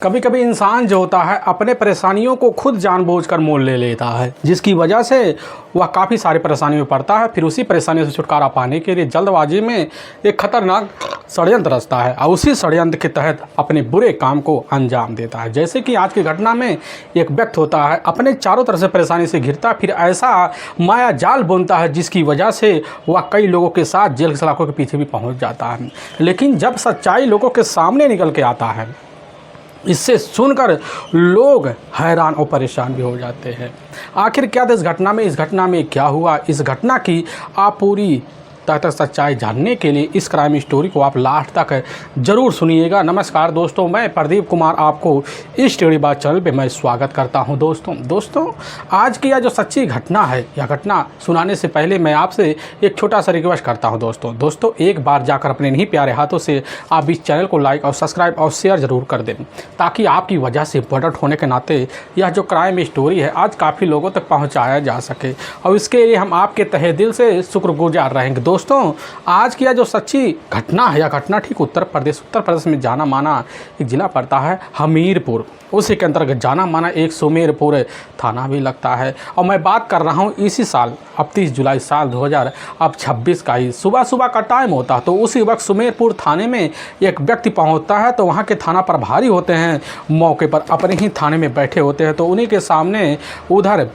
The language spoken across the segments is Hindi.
कभी कभी इंसान जो होता है अपने परेशानियों को खुद जानबूझकर मोल ले लेता है, जिसकी वजह से वह काफ़ी सारी परेशानियों में पड़ता है। फिर उसी परेशानी से छुटकारा पाने के लिए जल्दबाजी में एक खतरनाक षड्यंत्र रचता है और उसी षड्यंत्र के तहत अपने बुरे काम को अंजाम देता है। जैसे कि आज की घटना में एक व्यक्ति होता है, अपने चारों तरफ से परेशानी से घिरता, फिर ऐसा माया जाल बुनता है जिसकी वजह से वह कई लोगों के साथ जेल की सलाखों के पीछे भी पहुँच जाता है। लेकिन जब सच्चाई लोगों के सामने निकल के आता है, इससे सुनकर लोग हैरान और परेशान भी हो जाते हैं। आखिर क्या था इस घटना में क्या हुआ, इस घटना की आप पूरी तक सच्चाई जानने के लिए इस क्राइम स्टोरी को आप लास्ट तक जरूर सुनिएगा। नमस्कार दोस्तों, मैं प्रदीप कुमार आपको इस स्टोरी बात चैनल पे मैं स्वागत करता हूं। दोस्तों आज की यह जो सच्ची घटना है, यह घटना सुनाने से पहले मैं आपसे एक छोटा सा रिक्वेस्ट करता हूं। दोस्तों एक बार जाकर अपने नहीं प्यारे हाथों से आप इस चैनल को लाइक और सब्सक्राइब और शेयर ज़रूर कर दें, ताकि आपकी वजह से इम्पोर्टेंट होने के नाते यह जो क्राइम स्टोरी है आज काफ़ी लोगों तक पहुँचाया जा सके, और इसके लिए हम आपके तहे दिल से शुक्रगुजार रहेंगे। दोस्तों आज की यह जो सच्ची घटना है, यह घटना ठीक उत्तर प्रदेश में जाना माना एक ज़िला पड़ता है हमीरपुर, उसी के अंतर्गत जाना माना एक सुमेरपुर थाना भी लगता है। और मैं बात कर रहा हूँ इसी साल, अब 30 जुलाई साल 2026 का ही सुबह का टाइम होता, तो उसी वक्त सुमेरपुर थाने में एक व्यक्ति पहुँचता है। तो वहाँ के थाना प्रभारी होते हैं, मौके पर अपने ही थाने में बैठे होते हैं। तो उन्हीं के सामने उधर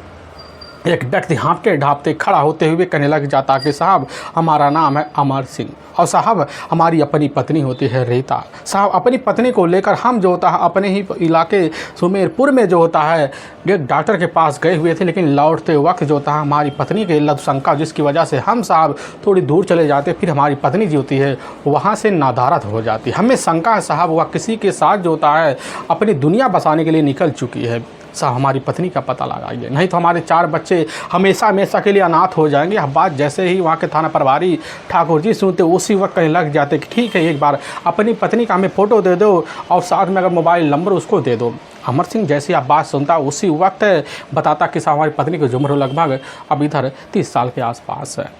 एक व्यक्ति हाँफते ढाँपते खड़ा होते हुए कहने लग जाता कि साहब हमारा नाम है अमर सिंह, और साहब हमारी अपनी पत्नी होती है रीता। साहब अपनी पत्नी को लेकर हम जो होता है अपने ही इलाके सुमेरपुर में जो होता है एक डॉक्टर के पास गए हुए थे, लेकिन लौटते वक्त जो होता है हमारी पत्नी के लघुशंका, जिसकी वजह से हम साहब थोड़ी दूर चले जाते, फिर हमारी पत्नी जो होती है वहाँ से नादारत हो जाती। हमें शंका है साहब वह किसी के साथ जो होता है अपनी दुनिया बसाने के लिए निकल चुकी है। साहब हमारी पत्नी का पता लगाइए, नहीं तो हमारे 4 बच्चे हमेशा के लिए अनाथ हो जाएंगे। यह बात जैसे ही वहाँ के थाना प्रभारी ठाकुर जी सुनते, उसी वक्त कहीं लग जाते कि ठीक है एक बार अपनी पत्नी का हमें फ़ोटो दे दो और साथ में अगर मोबाइल नंबर उसको दे दो। अमर सिंह जैसे आप बात सुनता उसी वक्त बताता कि साहब हमारी पत्नी की उम्र लगभग अब इधर 30 साल के आसपास है।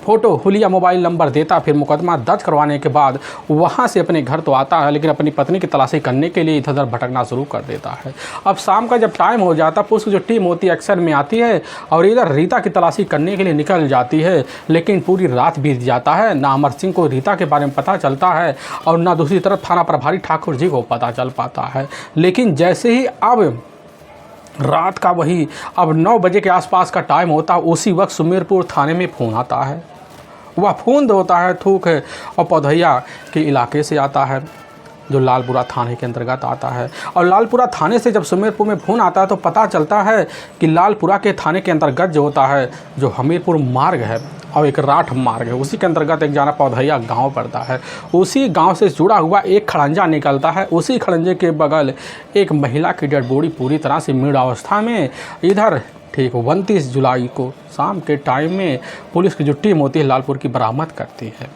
फ़ोटो हुलिया मोबाइल नंबर देता, फिर मुकदमा दर्ज करवाने के बाद वहाँ से अपने घर तो आता है, लेकिन अपनी पत्नी की तलाशी करने के लिए इधर उधर भटकना शुरू कर देता है। अब शाम का जब टाइम हो जाता, पुलिस की जो टीम होती है एक्शन में आती है और इधर रीता की तलाशी करने के लिए निकल जाती है। लेकिन पूरी रात बीत जाता है, ना अमर सिंह को रीता के बारे में पता चलता है और ना दूसरी तरफ थाना प्रभारी ठाकुर जी को पता चल पाता है। लेकिन जैसे ही अब रात का वही अब 9 बजे के आसपास का टाइम होता, उसी वक्त सुमेरपुर थाने में फ़ोन आता है। वह फ़ोन होता है थूक और पौधैया के इलाके से आता है, जो लालपुरा थाने के अंतर्गत आता है। और लालपुरा थाने से जब सुमेरपुर में फ़ोन आता है तो पता चलता है कि लालपुरा के थाने के अंतर्गत जो होता है जो हमीरपुर मार्ग है और एक राठ मार्ग है, उसी के अंतर्गत एक जाना पौधैया गांव पड़ता है। उसी गांव से जुड़ा हुआ एक खड़ंजा निकलता है। उसी खड़ंजे के बगल एक महिला की डेड बॉडी पूरी तरह से मृत अवस्था में इधर ठीक 29 जुलाई को शाम के टाइम में पुलिस की जो टीम होती है लालपुर की बरामद करती है।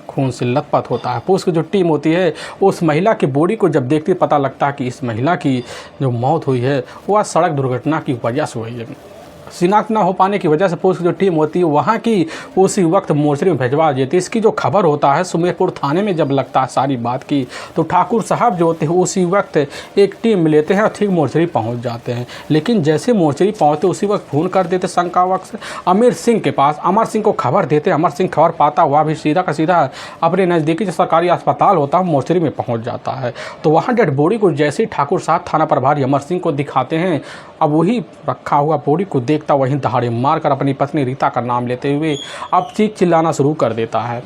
खून से लथपथ होता है। पुलिस की जो टीम होती है उस महिला की बॉडी को जब देखती पता लगता है कि इस महिला की जो मौत हुई है वह सड़क दुर्घटना की वजह से हुई है। शिनाख्त न हो पाने की वजह से पुलिस की जो टीम होती है वहाँ की उसी वक्त मोर्चरी में भिजवा देती है। इसकी जो खबर होता है सुमेरपुर थाने में जब लगता है सारी बात की, तो ठाकुर साहब जो होते हैं उसी वक्त एक टीम लेते हैं और ठीक मोर्चरी पहुँच जाते हैं। लेकिन जैसे मोर्चरी पहुँचते उसी वक्त फ़ोन कर देते शंका वक्त से अमीर सिंह के पास। अमर सिंह को खबर देते, अमर सिंह खबर पाता वह भी सीधा का सीधा अपने नज़दीकी जो सरकारी अस्पताल होता है मोर्चरी में पहुँच जाता है। तो वहाँ डेड बॉडी को जैसे ही ठाकुर साहब थाना प्रभारी अमर सिंह को दिखाते हैं, अब वही रखा हुआ बॉडी को देखता वहीं दहाड़े मारकर अपनी पत्नी रीता का नाम लेते हुए अब चीख चिल्लाना शुरू कर देता है।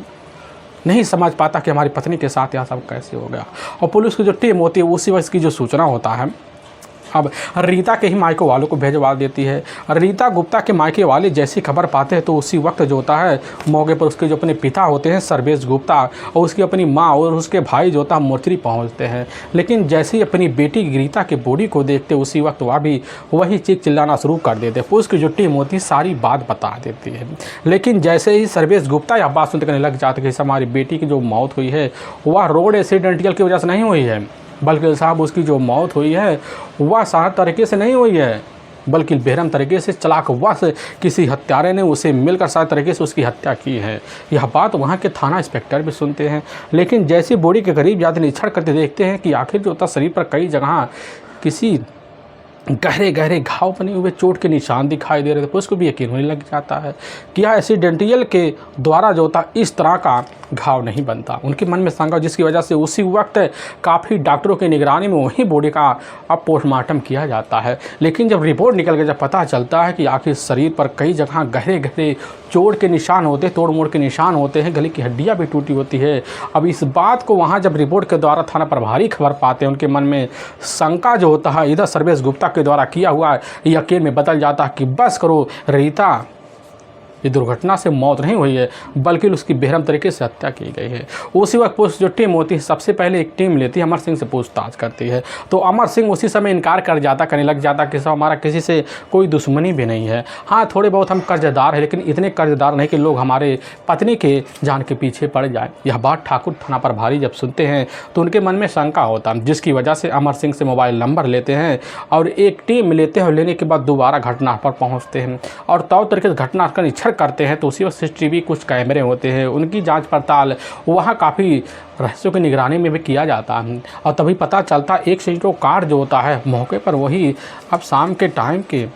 नहीं समझ पाता कि हमारी पत्नी के साथ यह सब कैसे हो गया। और पुलिस की जो टीम होती है उसी वक्त की जो सूचना होता है अब रीता के ही मायके वालों को भेजवा देती है। रीता गुप्ता के मायके वाले जैसी खबर पाते हैं तो उसी वक्त जो होता है मौके पर उसके जो अपने पिता होते हैं सर्वेश गुप्ता और उसकी अपनी माँ और उसके भाई जो होता है मोर्चरी पहुँचते हैं। लेकिन जैसे ही अपनी बेटी रीता की बॉडी को देखते उसी वक्त वह भी वही चीख चिल्लाना शुरू कर देते हैं। पुलिस की जो टीम होती है सारी बात बता देती है। लेकिन जैसे ही सर्वेश गुप्ता यह बात सुनते कहने लग जाते कि हमारी बेटी की जो मौत हुई है वह रोड एक्सीडेंटल की वजह से नहीं हुई है, बल्कि साहब उसकी जो मौत हुई है वह साफ तरीके से नहीं हुई है। बल्कि बेरहम तरीके से चालाकवश किसी हत्यारे ने उसे मिलकर सारे तरीके से उसकी हत्या की है। यह बात वहाँ के थाना इंस्पेक्टर भी सुनते हैं, लेकिन जैसे बॉडी के करीब जाते निरीक्षण करते देखते हैं कि आखिर जो होता शरीर पर कई जगह किसी गहरे गहरे घाव बने हुए चोट के निशान दिखाई दे रहे थे। पुलिस को भी यकीन होने लग जाता है कि यह एक्सीडेंटल के द्वारा जो होता इस तरह का घाव नहीं बनता। उनके मन में शंका, जिसकी वजह से उसी वक्त काफ़ी डॉक्टरों की निगरानी में वही बॉडी का अब पोस्टमार्टम किया जाता है। लेकिन जब रिपोर्ट निकल के जब पता चलता है कि आखिर शरीर पर कई जगह गहरे गहरे चोट के निशान होते हैं, तोड़ मोड़ के निशान होते हैं, गले की हड्डियाँ भी टूटी होती है। अब इस बात को वहाँ जब रिपोर्ट के द्वारा थाना प्रभारी खबर पाते हैं, उनके मन में शंका जो होता है इधर सर्वेश गुप्ता के द्वारा किया हुआ यकीन में बदल जाता है कि बस करो, रीता ये दुर्घटना से मौत नहीं हुई है बल्कि उसकी बेरहम तरीके से हत्या की गई है। उसी वक्त पुलिस जो टीम होती है सबसे पहले एक टीम लेती है, अमर सिंह से पूछताछ करती है। तो अमर सिंह उसी समय इनकार कर जाता, करने लग जाता कि सब हमारा किसी से कोई दुश्मनी भी नहीं है। हाँ, थोड़े बहुत हम कर्जदार हैं, लेकिन इतने कर्जदार नहीं कि लोग हमारे पत्नी के जान के पीछे पड़ जाए। यह बात ठाकुर थाना प्रभारी जब सुनते हैं तो उनके मन में शंका होता है, जिसकी वजह से अमर सिंह से मोबाइल नंबर लेते हैं और एक टीम लेते हैं और लेने के बाद दोबारा घटना पर पहुँचते हैं और तौर तरीके से घटना का निरीक्षण करते हैं। तो उसी वक्त CCTV कुछ कैमरे होते हैं, उनकी जांच पड़ताल वहाँ काफ़ी रहस्यों की निगरानी में भी किया जाता है और तभी पता चलता एक सेंट्रो कार जो होता है मौके पर वही अब शाम के टाइम के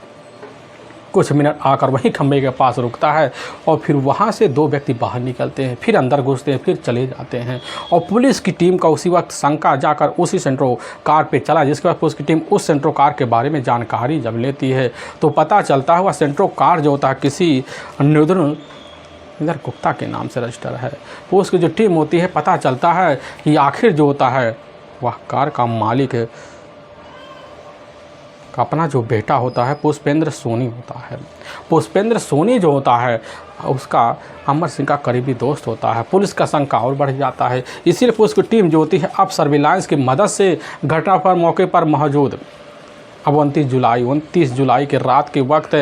कुछ मिनट आकर वहीं खंभे के पास रुकता है और फिर वहाँ से दो व्यक्ति बाहर निकलते हैं, फिर अंदर घुसते हैं, फिर चले जाते हैं और पुलिस की टीम का उसी वक्त शंका जाकर उसी सेंट्रो कार पे चला। जिसके बाद पुलिस की टीम उस सेंट्रो कार के बारे में जानकारी जब लेती है तो पता चलता है वह सेंट्रो कार जो होता है किसी इधर गुप्ता के नाम से रजिस्टर है। पुलिस की जो टीम होती है पता चलता है कि आखिर जो होता है वह कार का मालिक का अपना जो बेटा होता है पुष्पेंद्र सोनी होता है। पुष्पेंद्र सोनी जो होता है उसका अमर सिंह का करीबी दोस्त होता है। पुलिस का शंका और बढ़ जाता है, इसीलिए पुलिस की टीम जो होती है अब सर्विलांस की मदद से घटना पर मौके पर मौजूद अब 29 जुलाई के रात के वक्त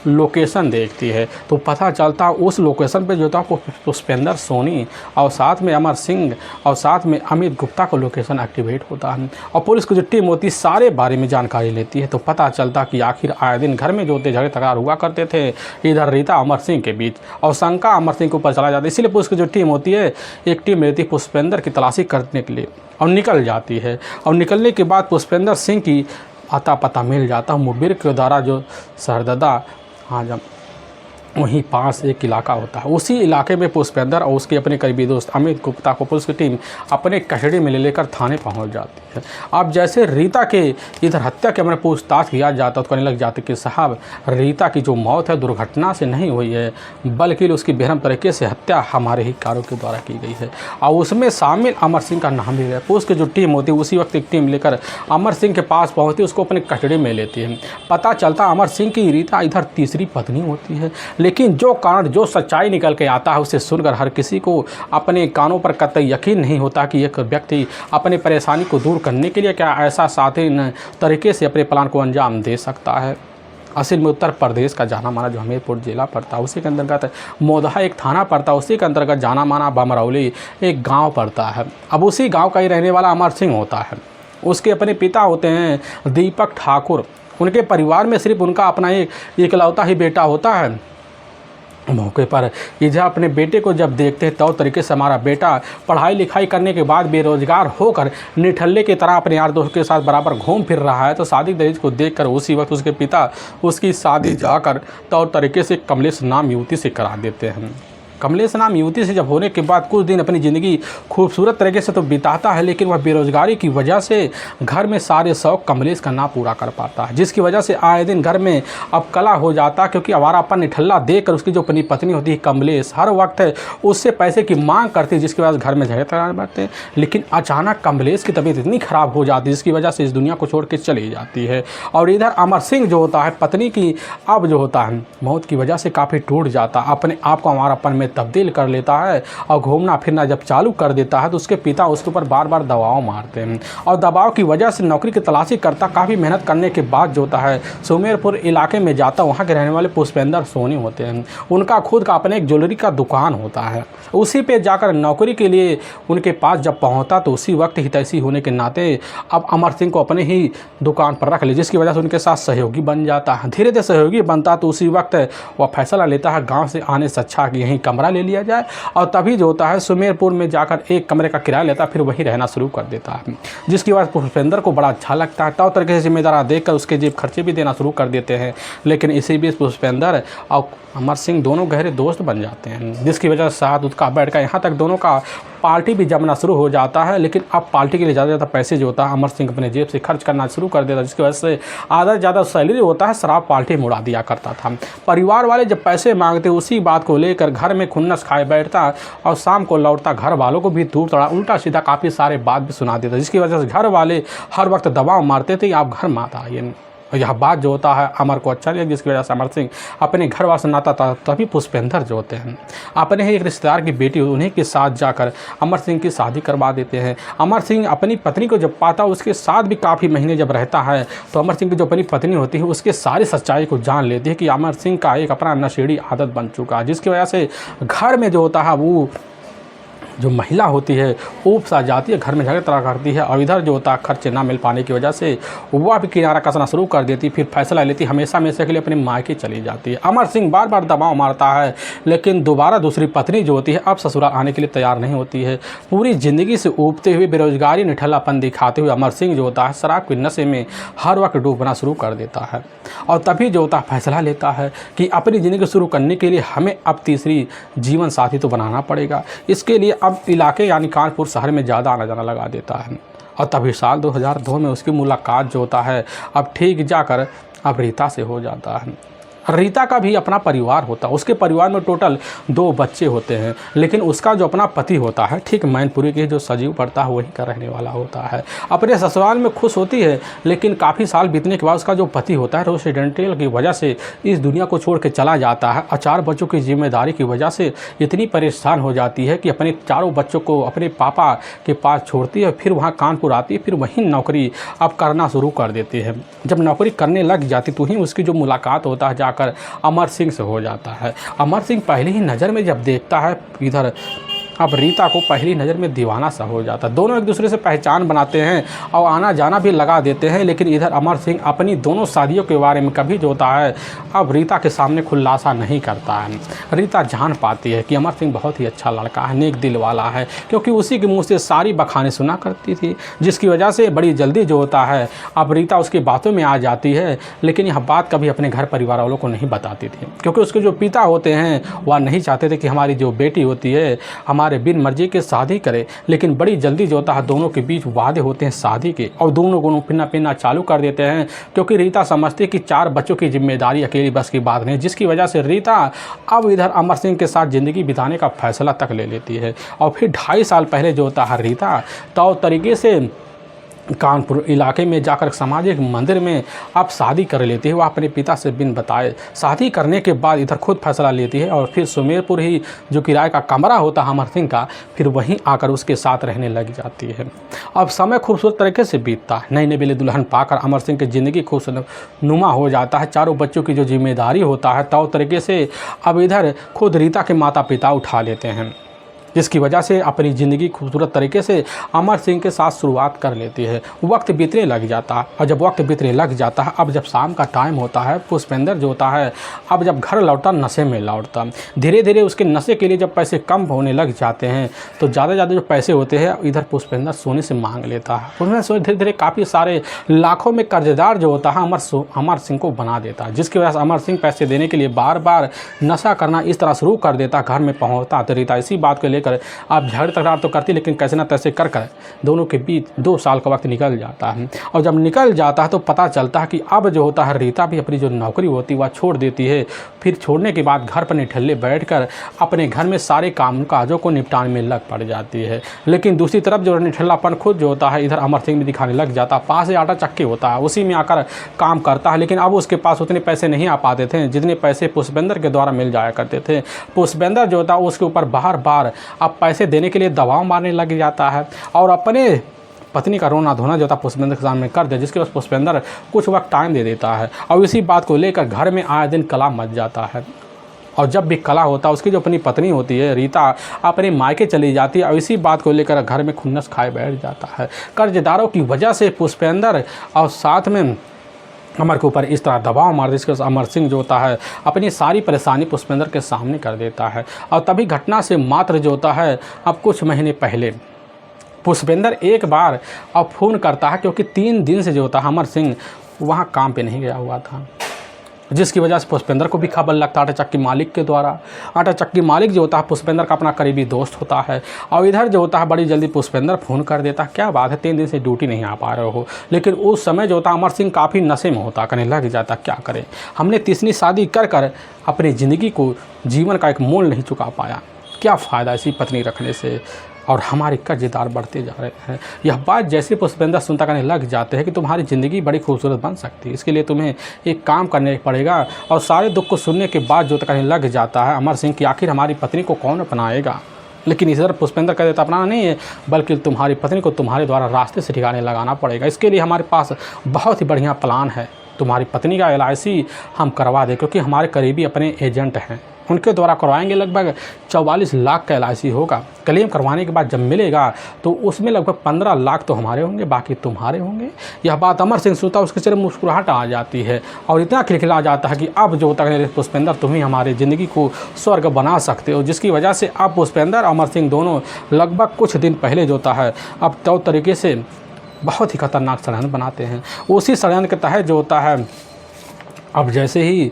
लोकेशन देखती है। तो पता चलता उस लोकेशन पे जो था पुष्पेंद्र सोनी और साथ में अमर सिंह और साथ में अमित गुप्ता को लोकेशन एक्टिवेट होता है और पुलिस की जो टीम होती है सारे बारे में जानकारी लेती है। तो पता चलता कि आखिर आए दिन घर में जो होते झगड़े तकरार हुआ करते थे इधर रीता अमर सिंह के बीच और शंका अमर सिंह के ऊपर चला जाता है। इसीलिए पुलिस की जो टीम होती है एक टीम रहती है पुष्पेंद्र की तलाशी करने के लिए और निकल जाती है और निकलने के बाद पुष्पेंद्र सिंह की आता पता मिल जाता मुखबिर के द्वारा जो सरददा हाँ जब वहीं पास एक इलाका होता है, उसी इलाके में पुष्पेंद्र और उसके अपने करीबी दोस्त अमित गुप्ता को पुलिस की टीम अपने कस्टडी में लेकर थाने पहुंच जाती है। अब जैसे रीता के इधर हत्या के हमें पूछताछ किया जाता तो कहने लग जाते कि साहब रीता की जो मौत है दुर्घटना से नहीं हुई है बल्कि उसकी बेरहम तरीके से हत्या हमारे ही कारों के द्वारा की गई है और उसमें शामिल अमर सिंह का नाम भी है। पुलिस की जो टीम होती है उसी वक्त एक टीम लेकर अमर सिंह के पास पहुँचती है, उसको अपने कस्टडी में लेती है। पता चलता अमर सिंह की रीता इधर तीसरी पत्नी होती है, लेकिन जो कारण जो सच्चाई निकल के आता है उसे सुनकर हर किसी को अपने कानों पर कतई यकीन नहीं होता कि एक व्यक्ति अपनी परेशानी को दूर करने के लिए क्या ऐसा साथीन तरीके से अपने प्लान को अंजाम दे सकता है। असल में उत्तर प्रदेश का जाना माना जो हमीरपुर जिला पड़ता है उसी के अंतर्गत मोदहा एक थाना पड़ता है, उसी के अंतर्गत जाना माना बमरौली एक गाँव पड़ता है। अब उसी गाँव का ही रहने वाला अमर सिंह होता है। उसके अपने पिता होते हैं दीपक ठाकुर। उनके परिवार में सिर्फ उनका अपना एक इकलौता ही बेटा होता है। मौके पर इधर अपने बेटे को जब देखते हैं तो तरीके से हमारा बेटा पढ़ाई लिखाई करने के बाद बेरोजगार होकर निठल्ले की तरह अपने यार दोस्त के साथ बराबर घूम फिर रहा है, तो शादी दहेज को देखकर उसी वक्त उसके पिता उसकी शादी जाकर तौर तरीके से कमलेश नाम युवती से करा देते हैं। कमलेश नाम युवती से जब होने के बाद कुछ दिन अपनी ज़िंदगी खूबसूरत तरीके से तो बिताता है, लेकिन वह बेरोजगारी की वजह से घर में सारे शौक कमलेश का ना पूरा कर पाता है, जिसकी वजह से आए दिन घर में अब कला हो जाता, क्योंकि आवारापन निठल्ला देखकर उसकी जो अपनी पत्नी होती है कमलेश हर वक्त उससे पैसे की मांग करती है, जिसकी वजह से घर में झगड़े तकरार बढ़ते हैं। लेकिन अचानक कमलेश की तबीयत इतनी ख़राब हो जाती है जिसकी वजह से इस दुनिया को छोड़ के चली जाती है। और इधर अमर सिंह जो होता है पत्नी की अब जो होता है मौत की वजह से काफ़ी टूट जाता, अपने आप को आवारापन में तब्दील कर लेता है और घूमना फिरना जब चालू कर देता है तो उसके पिता उसके ऊपर बार बार दबाव मारते हैं और दबाव की वजह से नौकरी की तलाशी करता, काफ़ी मेहनत करने के बाद जो होता है सुमेरपुर इलाके में जाता। वहाँ के रहने वाले पुष्पेंद्र सोनी होते हैं, उनका खुद का अपने एक ज्वेलरी का दुकान होता है। उसी पे जाकर नौकरी के लिए उनके पास जब पहुँचता तो उसी वक्त हितैषी होने के नाते अब अमर सिंह को अपने ही दुकान पर रख ले, जिसकी वजह से उनके साथ सहयोगी बन जाता है। धीरे धीरे सहयोगी बनता तो उसी वक्त वह फैसला लेता है गांव से आने से अच्छा कि यहीं कमरा ले लिया जाए, और तभी जो होता है सुमेरपुर में जाकर एक कमरे का किराया लेता, फिर वहीं रहना शुरू कर देता है, जिसकी वजह से पुष्पेंद्र को बड़ा अच्छा लगता है। तौ तरीके से जिम्मेदार देखकर उसके जेब खर्चे भी देना शुरू कर देते हैं। लेकिन इसी बीच पुष्पेंद्र और अमर सिंह दोनों गहरे दोस्त बन जाते हैं, जिसकी वजह से साथ उठका बैठकर यहाँ तक दोनों का पार्टी भी जमना शुरू हो जाता है। लेकिन अब पार्टी के लिए ज़्यादा ज़्यादा पैसे जो होता है अमर सिंह अपने जेब से खर्च करना शुरू कर देता है, जिसकी वजह से आधा से ज़्यादा सैलरी होता है शराब पार्टी में उड़ा दिया करता था। परिवार वाले जब पैसे मांगते उसी बात को लेकर घर में खुन्नस खाए बैठता और शाम को लौटता घर वालों को भी दूर तोड़ा उल्टा सीधा काफ़ी सारे बात भी सुना देता, जिसकी वजह से घर वाले हर वक्त दबाव मारते थे आप घर मत आइए। यह बात जो होता है अमर को अच्छा लगा, जिसकी वजह से अमर सिंह अपने घर वाले से नाता था। तभी पुष्पेंद्र जो होते हैं अपने ही एक रिश्तेदार की बेटी उन्हीं के साथ जाकर अमर सिंह की शादी करवा देते हैं। अमर सिंह अपनी पत्नी को जब पाता उसके साथ भी काफ़ी महीने जब रहता है तो अमर सिंह की जो अपनी पत्नी होती है उसके सारी सच्चाई को जान लेती है कि अमर सिंह का एक अपना नशेड़ी आदत बन चुका है, जिसकी वजह से घर में जो होता है वो जो महिला होती है ऊब सा जाती है, घर में झगड़ा करती है और इधर जो होता है खर्चे ना मिल पाने की वजह से वह भी किनारा कसना शुरू कर देती, फिर फैसला लेती, हमेशा के लिए अपने मायके चली जाती है। अमर सिंह बार बार दबाव मारता है लेकिन दोबारा दूसरी पत्नी जो होती है अब ससुराल आने के लिए तैयार नहीं होती है। पूरी ज़िंदगी से ऊबते हुए बेरोजगारी निठल्लापन दिखाते हुए अमर सिंह जो होता है शराब के नशे में हर वक्त डूबना शुरू कर देता है और तभी जो होता है फैसला लेता है कि अपनी ज़िंदगी शुरू करने के लिए हमें अब तीसरी जीवन साथी तो बनाना पड़ेगा। इसके लिए अब इलाके यानी कानपुर शहर में ज़्यादा आना जाना लगा देता है और तभी साल 2002 में उसकी मुलाकात जो होता है अब ठीक जाकर अब रीता से हो जाता है। रीता का भी अपना परिवार होता है, उसके परिवार में टोटल 2 बच्चे होते हैं, लेकिन उसका जो अपना पति होता है ठीक मैनपुरी के जो सजीव पड़ता है वही का रहने वाला होता है। अपने ससुराल में खुश होती है लेकिन काफ़ी साल बीतने के बाद उसका जो पति होता है एक्सीडेंटल की वजह से इस दुनिया को छोड़ के चला जाता है और 4 बच्चों की जिम्मेदारी की वजह से इतनी परेशान हो जाती है कि अपने 4 बच्चों को अपने पापा के पास छोड़ती है, फिर वहाँ कानपुर आती है, फिर वहीं नौकरी अब करना शुरू कर देती है। जब नौकरी करने लग जाती तो ही उसकी जो मुलाकात होता है कर अमर सिंह से हो जाता है। अमर सिंह पहली ही नज़र में जब देखता है इधर अब रीता को पहली नज़र में दीवाना सा हो जाता है। दोनों एक दूसरे से पहचान बनाते हैं और आना जाना भी लगा देते हैं, लेकिन इधर अमर सिंह अपनी दोनों शादियों के बारे में कभी जो होता है अब रीता के सामने खुलासा नहीं करता है। रीता जान पाती है कि अमर सिंह बहुत ही अच्छा लड़का है, नेक दिल वाला है, क्योंकि उसी के मुँह से सारी बखाने सुना करती थी, जिसकी वजह से बड़ी जल्दी जो होता है अब रीता उसकी बातों में आ जाती है। लेकिन यह बात कभी अपने घर परिवार वालों को नहीं बताती थी, क्योंकि उसके जो पिता होते हैं वह नहीं चाहते थे कि हमारी जो बेटी होती है हमारे बिन मर्जी के शादी करे। लेकिन बड़ी जल्दी जो होता है दोनों के बीच वादे होते हैं शादी के और दोनों को पीना चालू कर देते हैं, क्योंकि रीता समझती है कि 4 बच्चों की जिम्मेदारी अकेली बस की बात नहीं, जिसकी वजह से रीता अब इधर अमर सिंह के साथ ज़िंदगी बिताने का फैसला तक ले लेती है। और फिर 2.5 साल पहले जो होता है रीता तो तरीके से कानपुर इलाके में जाकर सामाजिक मंदिर में आप शादी कर लेती है। वह अपने पिता से बिन बताए शादी करने के बाद इधर खुद फैसला लेती है और फिर सुमेरपुर ही जो किराए का कमरा होता है अमर सिंह का, फिर वहीं आकर उसके साथ रहने लग जाती है। अब समय खूबसूरत तरीके से बीतता है। नई नवेली दुल्हन पाकर अमर सिंह की ज़िंदगी खुशनुमा हो जाता है। 4 बच्चों की जो जिम्मेदारी होता है तो तरीके से अब इधर खुद रीता के माता पिता उठा लेते हैं, जिसकी वजह से अपनी ज़िंदगी खूबसूरत तरीके से अमर सिंह के साथ शुरुआत कर लेती है। वक्त बीतने लग जाता है और जब वक्त बीतने लग जाता है अब जब शाम का टाइम होता है पुष्पेंद्र जो होता है अब जब घर लौटता नशे में लौटता। धीरे धीरे उसके नशे के लिए जब पैसे कम होने लग जाते हैं तो ज़्यादा जो पैसे होते हैं इधर पुष्पेंद्र सोनी से मांग लेता है। पुष्पेंद्र सोनी धीरे धीरे काफ़ी सारे लाखों में कर्जदार जो होता है अमर सिंह को बना देता है, जिसकी वजह से अमर सिंह पैसे देने के लिए बार बार नशा करना इस तरह शुरू कर देता। घर में पहुँचता तो रीता इसी बात को लेकर लेकर अब झगड़ तकरार तो करती, लेकिन कैसे ना तैसे कर कर दोनों के बीच 2 साल का वक्त निकल जाता है। और जब निकल जाता है तो पता चलता है कि अब जो होता है रीता भी अपनी जो नौकरी होती है वह छोड़ देती है। फिर छोड़ने के बाद घर पर निठल्ले बैठकर अपने घर में सारे काम काजों को निपटाने में लग पड़ जाती है। लेकिन दूसरी तरफ जो निठल्लापन खुद जो होता है इधर अमर सिंह भी दिखाने लग जाता है। पास से आटा चक्की होता है, उसी में आकर काम करता है, लेकिन अब उसके पास उतने पैसे नहीं आ पाते थे जितने पैसे पुष्पेंद्र के द्वारा मिल जाया करते थे। पुष्पेंद्र जो होता है उसके ऊपर बार बार अब पैसे देने के लिए दबाव मारने लग जाता है और अपने पत्नी का रोना धोना जो था पुष्पेंद्र के सामने कर दे, जिसके बाद पुष्पेंद्र कुछ वक्त टाइम दे देता है और इसी बात को लेकर घर में आए दिन कला मच जाता है। और जब भी कला होता है उसकी जो अपनी पत्नी होती है रीता अपने मायके चली जाती है और इसी बात को लेकर घर में खुन्नस खाए बैठ जाता है। कर्जदारों की वजह से पुष्पेंद्र और साथ में अमर के ऊपर इस तरह दबाव मार दे, जिसके अमर सिंह जो होता है अपनी सारी परेशानी पुष्पेंद्र के सामने कर देता है। और तभी घटना से मात्र जो होता है अब कुछ महीने पहले पुष्पेंद्र एक बार अब फ़ोन करता है, क्योंकि 3 दिन से जो होता है अमर सिंह वहाँ काम पे नहीं गया हुआ था, जिसकी वजह से पुष्पेंद्र को भी खबर लगता है आटा चक्की मालिक के द्वारा। आटा चक्की मालिक जो होता है पुष्पेंद्र का अपना करीबी दोस्त होता है और इधर जो होता है बड़ी जल्दी पुष्पेंद्र फ़ोन कर देता है, क्या बात है 3 दिन से ड्यूटी नहीं आ पा रहे हो। लेकिन उस समय जो होता अमर सिंह काफ़ी नशे में होता, कहने लग जाता क्या करें, हमने तीसरी शादी कर कर अपनी ज़िंदगी को जीवन का एक मोल नहीं चुका पाया, क्या फ़ायदा इसी पत्नी रखने से, और हमारे कर्जदार बढ़ते जा रहे हैं। यह बात जैसे पुष्पेंद्र सुनता करने लग जाते हैं कि तुम्हारी ज़िंदगी बड़ी खूबसूरत बन सकती है, इसके लिए तुम्हें एक काम करने पड़ेगा। और सारे दुख को सुनने के बाद जो कहने लग जाता है अमर सिंह कि आखिर हमारी पत्नी को कौन अपनाएगा। लेकिन इधर पुष्पेंद्र कह देता अपनाना नहीं है, बल्कि तुम्हारी पत्नी को तुम्हारे द्वारा रास्ते से ठिकाने लगाना पड़ेगा। इसके लिए हमारे पास बहुत ही बढ़िया प्लान है, तुम्हारी पत्नी का LIC हम करवा दें, क्योंकि हमारे करीबी अपने एजेंट हैं, उनके द्वारा करवाएंगे। लगभग 44 लाख का LIC होगा। क्लेम करवाने के बाद जब मिलेगा तो उसमें लगभग 15 लाख तो हमारे होंगे, बाकी तुम्हारे होंगे। यह बात अमर सिंह सुनता उसके चेहरे मुस्कुराहट आ जाती है और इतना खिलखिला जाता है कि अब जो होता है पुष्पेंद्र तुम ही हमारी ज़िंदगी को स्वर्ग बना सकते हो, जिसकी वजह से अब पुष्पेंद्र अमर सिंह दोनों लगभग कुछ दिन पहले जो होता है अब तो तरीके से बहुत ही खतरनाक षड्यंत्र बनाते हैं। उसी षड्यंत्र के तहत जो होता है अब जैसे ही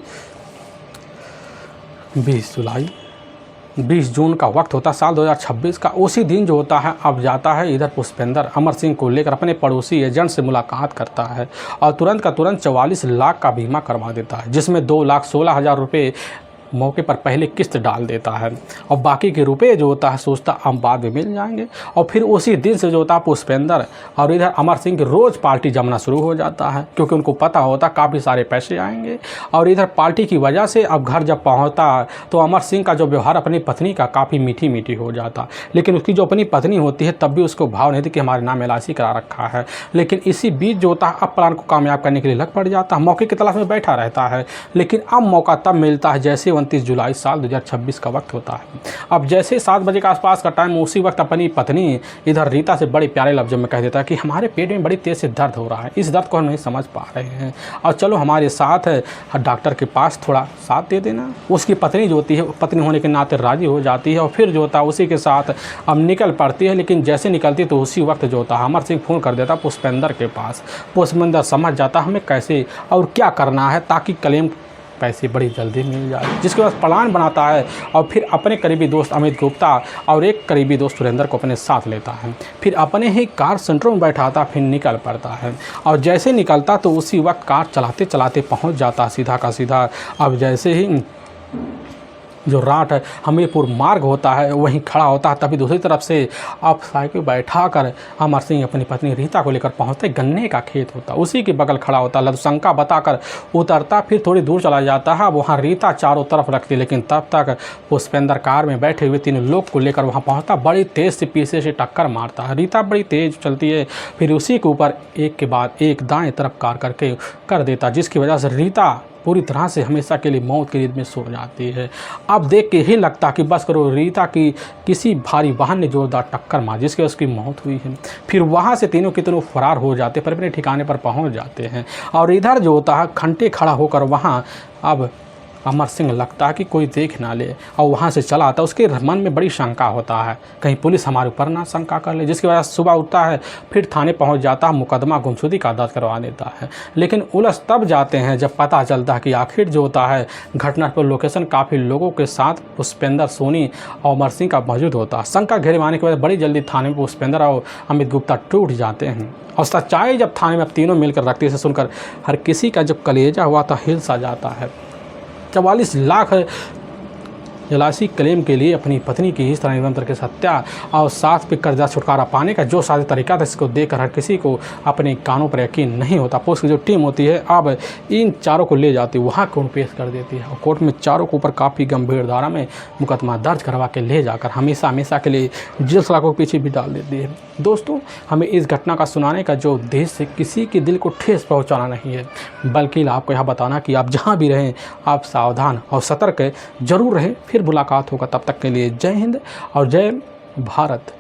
20 जून का वक्त होता है साल 2026 का, उसी दिन जो होता है अब जाता है इधर पुष्पेंद्र अमर सिंह को लेकर अपने पड़ोसी एजेंट से मुलाकात करता है और तुरंत का तुरंत 44 लाख का बीमा करवा देता है, जिसमें 2,16,000 रुपये मौके पर पहले किस्त डाल देता है और बाकी के रुपए जो होता है सोचता हम बाद में मिल जाएंगे। और फिर उसी दिन से जो होता है पुष्पेंद्र और इधर अमर सिंह की रोज़ पार्टी जमना शुरू हो जाता है, क्योंकि उनको पता होता काफ़ी सारे पैसे आएंगे। और इधर पार्टी की वजह से अब घर जब पहुंचता तो अमर सिंह का जो व्यवहार अपनी पत्नी का काफ़ी मीठी मीठी हो जाता, लेकिन उसकी जो अपनी पत्नी होती है तब भी उसको भाव नहीं थी कि हमारे नाम LIC करा रखा है। लेकिन इसी बीच जो होता है अब प्लान को कामयाब करने के लिए लग पड़ जाता है, मौके की तलाश में बैठा रहता है। लेकिन अब मौका तब मिलता है जैसे 29 जुलाई साल 2026 का वक्त होता है। अब जैसे 7 बजे के आसपास का टाइम, उसी वक्त अपनी पत्नी इधर रीता से बड़े प्यारे लफ्ज़ों में कह देता है कि हमारे पेट में बड़ी तेज़ से दर्द हो रहा है, इस दर्द को हम नहीं समझ पा रहे हैं और चलो हमारे साथ डॉक्टर के पास थोड़ा साथ दे देना। उसकी पत्नी जो होती है पत्नी होने के नाते राज़ी हो जाती है और फिर जो होता है उसी के साथ अब निकल पड़ती है। लेकिन जैसे निकलती तो उसी वक्त जो होता है अमर सिंह फ़ोन कर देता पुष्पेंद्र के पास। पुष्पेंद्र समझ जाता हमें कैसे और क्या करना है ताकि क्लेम पैसे बड़ी जल्दी मिल जाए, जिसके बाद प्लान बनाता है और फिर अपने करीबी दोस्त अमित गुप्ता और एक करीबी दोस्त सुरेंद्र को अपने साथ लेता है, फिर अपने ही कार सेंटर में बैठाता, फिर निकल पड़ता है। और जैसे निकलता तो उसी वक्त कार चलाते चलाते पहुंच जाता सीधा का सीधा। अब जैसे ही जो राट हमीरपुर मार्ग होता है वहीं खड़ा होता है, तभी दूसरी तरफ से आप साइकिल बैठा कर अमर सिंह अपनी पत्नी रीता को लेकर पहुंचते। गन्ने का खेत होता उसी के बगल खड़ा होता, लघुशंका बताकर उतरता, फिर थोड़ी दूर चला जाता है। वहाँ रीता चारों तरफ रखती, लेकिन तब तक पुष्पेंद्र कार में बैठे हुए 3 लोग को लेकर वहाँ पहुँचता, बड़ी तेज़ से पीछे से टक्कर मारता है। रीता बड़ी तेज़ चलती है, फिर उसी के ऊपर एक के बाद एक दाएँ तरफ कार करके कर देता, जिसकी वजह से रीता पूरी तरह से हमेशा के लिए मौत की नींद में सो जाती है। अब देख के ही लगता कि बस करो, रीता की किसी भारी वाहन ने जोरदार टक्कर मारी जिसके उसकी मौत हुई है। फिर वहाँ से तीनों के तीनों फरार हो जाते, पर अपने ठिकाने पर पहुँच जाते हैं। और इधर जो होता है घंटे खड़ा होकर वहाँ अब अमर सिंह लगता है कि कोई देख ना ले और वहाँ से चला आता। उसके मन में बड़ी शंका होता है, कहीं पुलिस हमारे ऊपर ना शंका कर ले, जिसकी वजह से सुबह उठता है, फिर थाने पहुँच जाता है, मुकदमा गुमशुदगी का दर्ज करवा देता है। लेकिन उलझ तब जाते हैं जब पता चलता है कि आखिर जो होता है घटना पर लोकेशन काफ़ी लोगों के साथ पुष्पेंद्र सोनी और अमर सिंह का मौजूद होता है। शंका घेरे में आने के बाद बड़ी जल्दी थाने में पुष्पेंद्र और अमित गुप्ता टूट जाते हैं और सच्चाई जब थाने में अब तीनों मिलकर रखती है, सुनकर हर किसी का जब कलेजा हुआ तो हिल सा जाता है। 44 लाख एलआईसी क्लेम के लिए अपनी पत्नी की इस तरह निरंतर के हत्या और साथ पे कर्जा छुटकारा पाने का जो सादे तरीका था, इसको देखकर हर किसी को अपने कानों पर यकीन नहीं होता। पुलिस की जो टीम होती है अब इन चारों को ले जाती है, वहाँ कोर्ट पेश कर देती है और कोर्ट में चारों के ऊपर काफ़ी गंभीर धारा में मुकदमा दर्ज करवा के ले जाकर हमेशा हमेशा के लिए जेल सलाखों के पीछे भी डाल देती है। दोस्तों, हमें इस घटना का सुनाने का जो उद्देश्य से किसी के दिल को ठेस पहुँचाना नहीं है, बल्कि आपको यह बताना कि आप जहाँ भी रहें आप सावधान और सतर्क जरूर रहें। फिर मुलाकात होगा, तब तक के लिए जय हिंद और जय भारत।